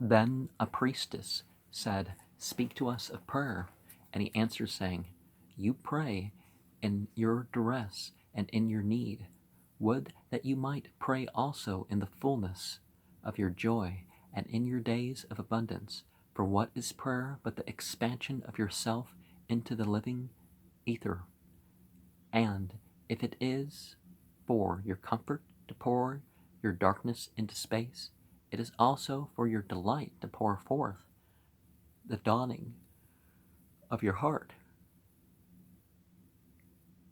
Then a priestess said, "Speak to us of prayer." And he answered, saying, "You pray in your duress and in your need. Would that you might pray also in the fullness of your joy and in your days of abundance. For what is prayer but the expansion of yourself into the living ether? And if it is for your comfort to pour your darkness into space, it is also for your delight to pour forth the dawning of your heart.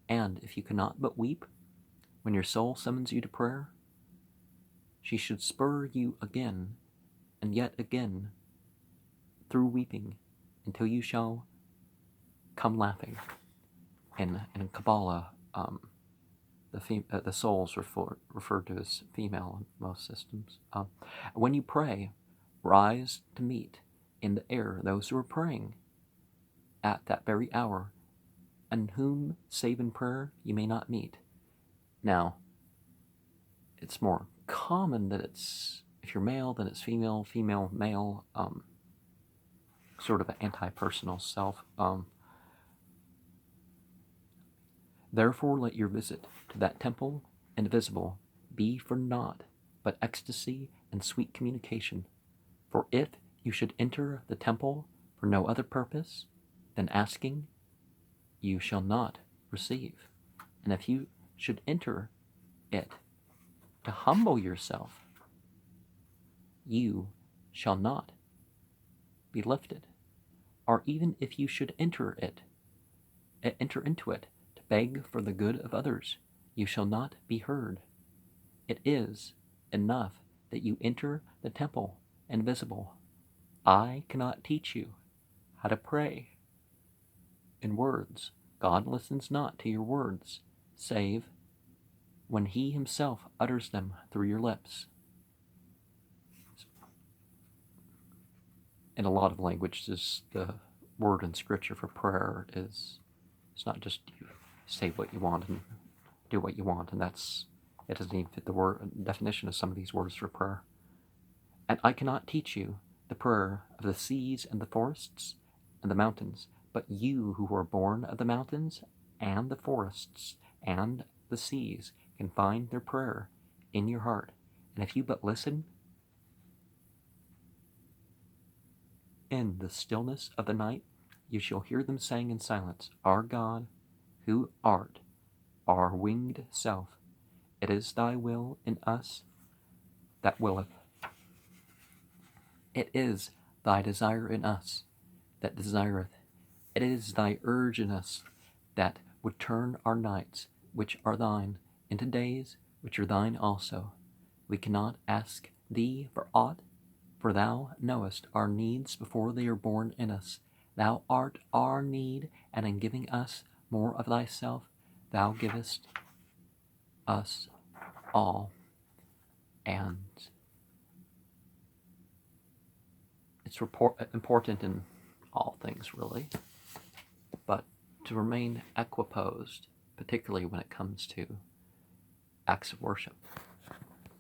And if you cannot but weep when your soul summons you to prayer, she should spur you again and yet again through weeping until you shall come laughing." In Kabbalah, the soul is referred to as female in most systems. When you pray, rise to meet in the air those who are praying at that very hour, and whom, save in prayer, you may not meet. Now, it's more common that it's, if you're male, then it's female, female, male, sort of an anti-personal self. Therefore let your visit to that temple invisible be for naught but ecstasy and sweet communication. For if you should enter the temple for no other purpose than asking, you shall not receive. And if you should enter it to humble yourself, you shall not be lifted. Or even if you should enter into it to beg for the good of others, you shall not be heard. It is enough that you enter the temple invisible. I cannot teach you how to pray in words. God listens not to your words, save when he himself utters them through your lips. In a lot of languages, the word in scripture for prayer is, it's not just you say what you want and do what you want, and it doesn't even fit the definition of some of these words for prayer. And I cannot teach you the prayer of the seas and the forests and the mountains, but you who are born of the mountains and the forests and the seas can find their prayer in your heart. And if you but listen in the stillness of the night, you shall hear them saying in silence, Our God, who art our winged self, it is thy will in us that willeth. It is thy desire in us that desireth. It is thy urge in us that would turn our nights, which are thine, into days which are thine also. We cannot ask thee for aught, for thou knowest our needs before they are born in us. Thou art our need, and in giving us more of thyself, thou givest us all. And it's important in all things, really, but to remain equiposed, particularly when it comes to acts of worship.